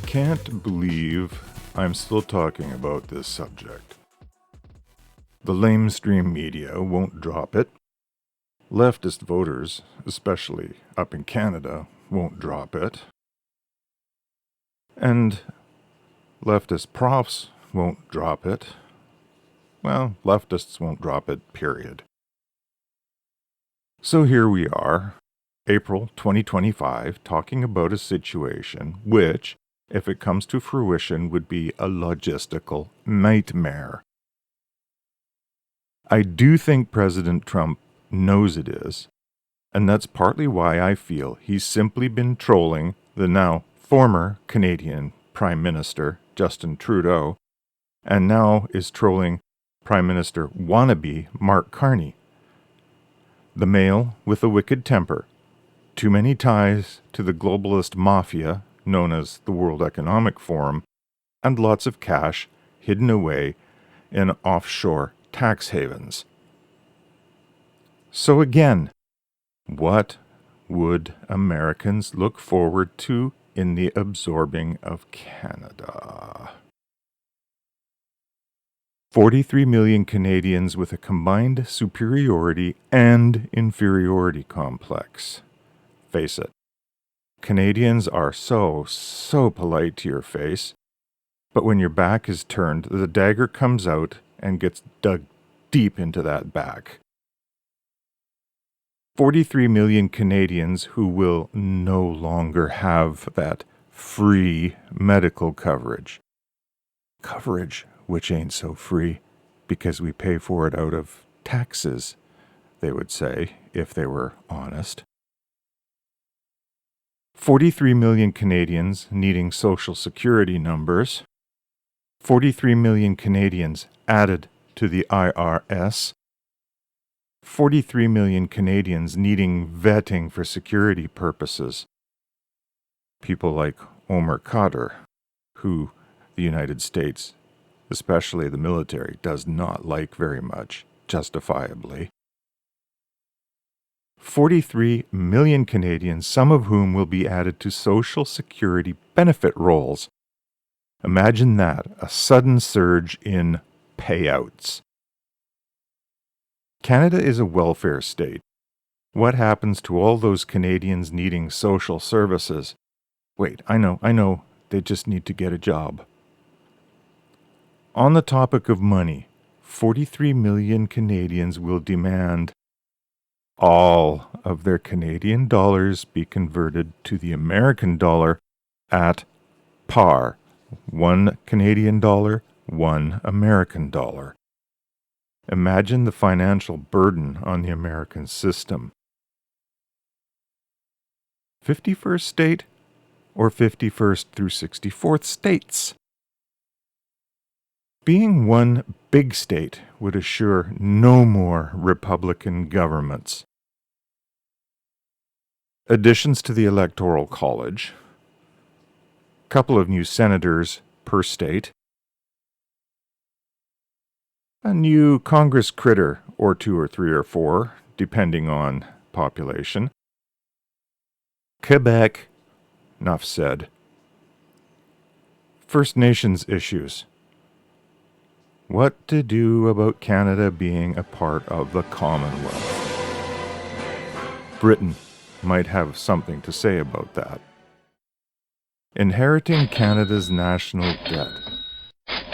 can't believe I'm still talking about this subject. The lamestream media won't drop it. Leftist voters, especially up in Canada, won't drop it. And leftist profs won't drop it. Well, leftists won't drop it, period. So here we are, April 2025, talking about a situation which, if it comes to fruition, would be a logistical nightmare. I do think President Trump knows it is, and that's partly why I feel he's simply been trolling the now former Canadian Prime Minister, Justin Trudeau, and now is trolling Prime Minister wannabe Mark Carney. The male with a wicked temper, too many ties to the globalist mafia known as the World Economic Forum, and lots of cash hidden away in offshore tax havens. So again, what would Americans look forward to in the absorbing of Canada? 43 million Canadians with a combined superiority and inferiority complex. Face it, Canadians are so polite to your face, but when your back is turned, the dagger comes out and gets dug deep into that back. 43 million Canadians who will no longer have that free medical coverage. Coverage which ain't so free because we pay for it out of taxes, they would say, if they were honest. 43 million Canadians needing Social Security numbers. 43 million Canadians added to the IRS. 43 million Canadians needing vetting for security purposes. People like Omar Khadr, who the United States, especially the military, does not like very much, justifiably. 43 million Canadians, some of whom will be added to Social Security benefit rolls. Imagine that, a sudden surge in payouts. Canada is a welfare state. What happens to all those Canadians needing social services? Wait, I know, they just need to get a job. On the topic of money, 43 million Canadians will demand all of their Canadian dollars be converted to the American dollar at par. 1 Canadian dollar, 1 American dollar. Imagine the financial burden on the American system. 51st state or 51st through 64th states? Being one big state would assure no more Republican governments. Additions to the Electoral College. Couple of new senators per state. A new Congress critter, or 2 or 3 or 4, depending on population. Quebec. Enough said. First Nations issues. What to do about Canada being a part of the Commonwealth? Britain might have something to say about that. Inheriting Canada's national debt.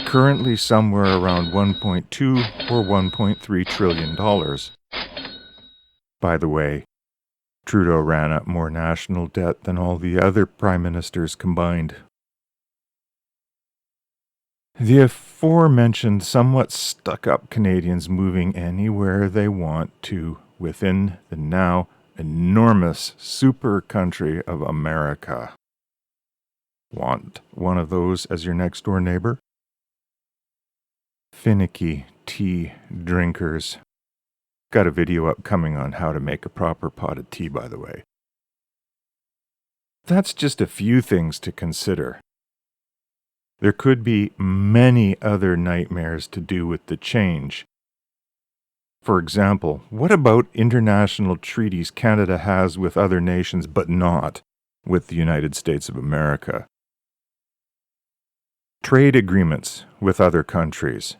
Currently somewhere around $1.2 or $1.3 trillion. By the way, Trudeau ran up more national debt than all the other prime ministers combined. The aforementioned somewhat stuck-up Canadians moving anywhere they want to within the now enormous super country of America. Want one of those as your next-door neighbor? Finicky tea drinkers. Got a video upcoming on how to make a proper pot of tea, by the way. That's just a few things to consider. There could be many other nightmares to do with the change. For example, what about international treaties Canada has with other nations but not with the United States of America? trade agreements with other countries,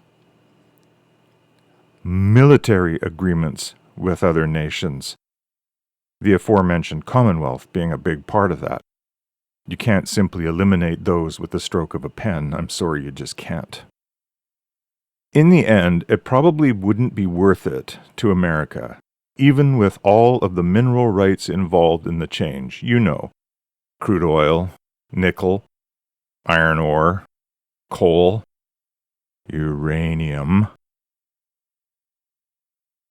military agreements with other nations, the aforementioned Commonwealth being a big part of that. You can't simply eliminate those with the stroke of a pen. I'm sorry, you just can't. In the end, it probably wouldn't be worth it to America, even with all of the mineral rights involved in the change. You know, crude oil, nickel, iron ore, coal, uranium.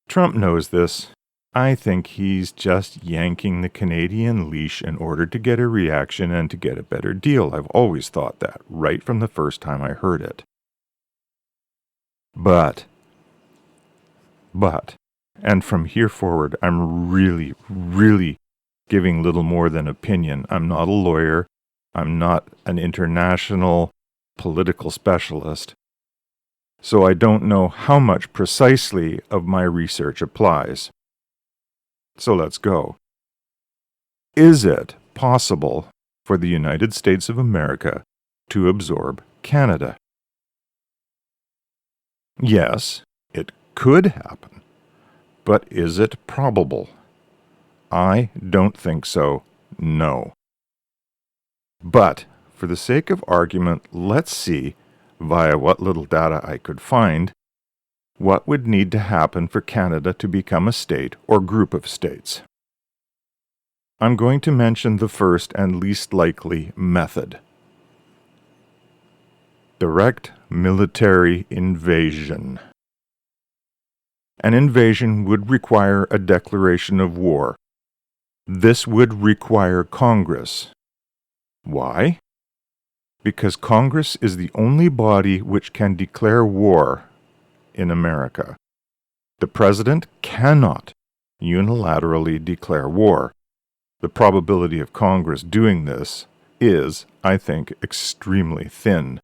Trump knows this. I think he's just yanking the Canadian leash in order to get a reaction and to get a better deal. I've always thought that, right from the first time I heard it. But, and from here forward, I'm really giving little more than opinion. I'm not a lawyer. I'm not an international political specialist. So I don't know how much precisely of my research applies. So let's go. Is it possible for the United States of America to absorb Canada? Yes, it could happen. But is it probable? I don't think so, no. But, for the sake of argument, let's see, via what little data I could find, what would need to happen for Canada to become a state or group of states. I'm going to mention the first and least likely method. Direct military invasion. An invasion would require a declaration of war. This would require Congress. Why? Because Congress is the only body which can declare war in America. The President cannot unilaterally declare war. The probability of Congress doing this is, I think, extremely thin.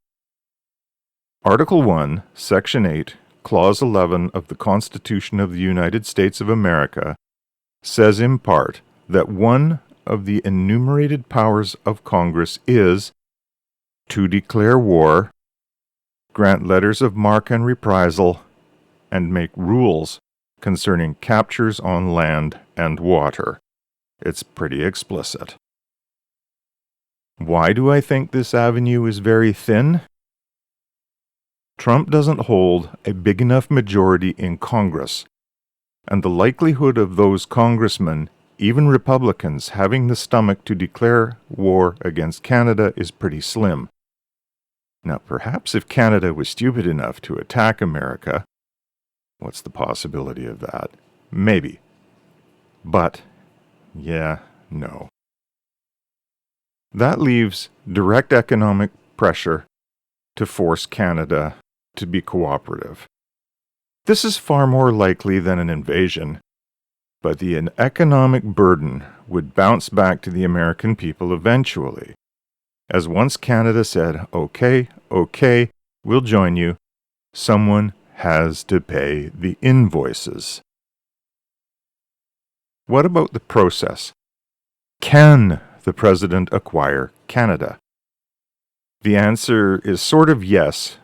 Article 1, Section 8, Clause 11 of the Constitution of the United States of America says in part that one of the enumerated powers of Congress is to declare war, grant letters of marque and reprisal, and make rules concerning captures on land and water. It's pretty explicit. Why do I think this avenue is very thin? Trump doesn't hold a big enough majority in Congress, and the likelihood of those congressmen, even Republicans, having the stomach to declare war against Canada is pretty slim. Now, perhaps if Canada was stupid enough to attack America, what's the possibility of that? Maybe. But, yeah, no. That leaves direct economic pressure to force Canada to be cooperative. This is far more likely than an invasion, but the economic burden would bounce back to the American people eventually. As once Canada said, okay, we'll join you, someone has to pay the invoices. What about the process? Can the President acquire Canada? The answer is sort of yes,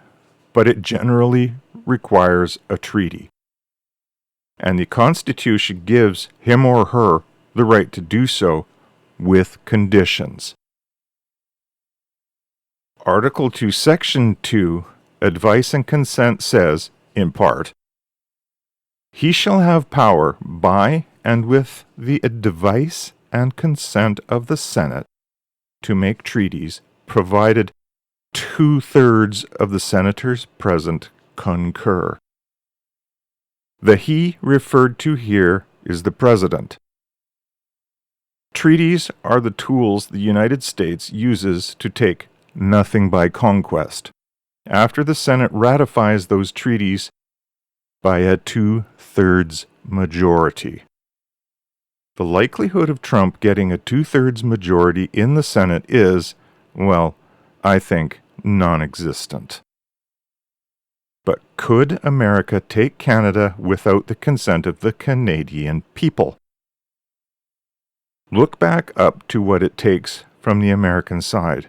but it generally requires a treaty. And the Constitution gives him or her the right to do so with conditions. Article 2, Section 2, Advice and Consent says, in part, he shall have power by and with the advice and consent of the Senate to make treaties, provided 2/3 of the senators present concur. The he referred to here is the President. Treaties are the tools the United States uses to take nothing by conquest, after the Senate ratifies those treaties by a 2/3 majority. The likelihood of Trump getting a 2/3 majority in the Senate is, well, I think, non-existent. But could America take Canada without the consent of the Canadian people? Look back up to what it takes from the American side.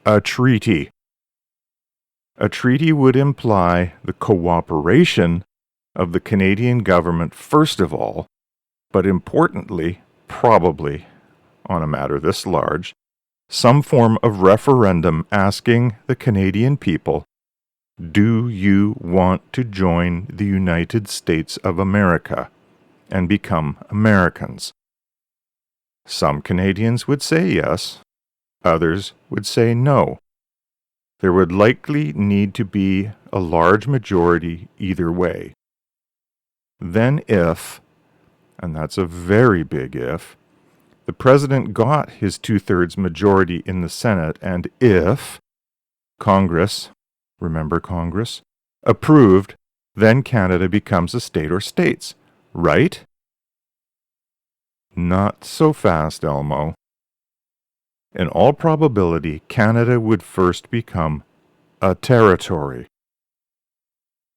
A treaty. A treaty would imply the cooperation of the Canadian government first of all, but importantly, probably, on a matter this large, some form of referendum asking the Canadian people, do you want to join the United States of America and become Americans? Some Canadians would say yes, others would say no. There would likely need to be a large majority either way. Then if, and that's a very big if, the president got his 2/3 majority in the Senate, and if Congress, remember Congress, approved, then Canada becomes a state or states, right? Not so fast, Elmo. In all probability, Canada would first become a territory.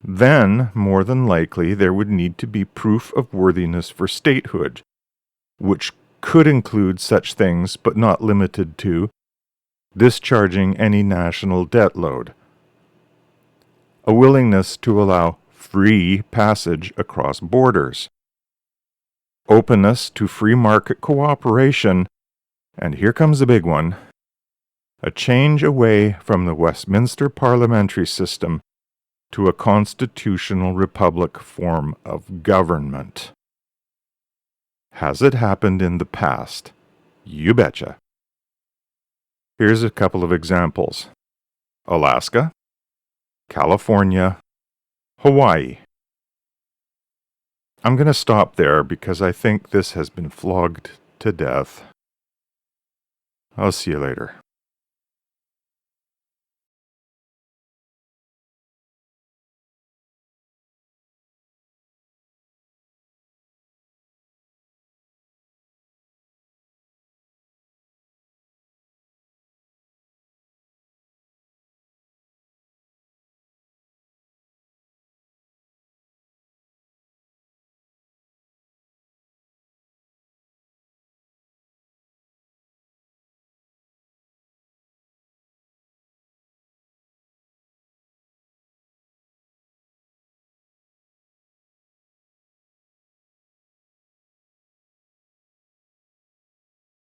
Then, more than likely, there would need to be proof of worthiness for statehood, which could include such things, but not limited to, discharging any national debt load, a willingness to allow free passage across borders, openness to free market cooperation, and here comes the big one, a change away from the Westminster parliamentary system to a constitutional republic form of government. Has it happened in the past? You betcha. Here's a couple of examples. Alaska, California, Hawaii. I'm going to stop there because I think this has been flogged to death. I'll see you later.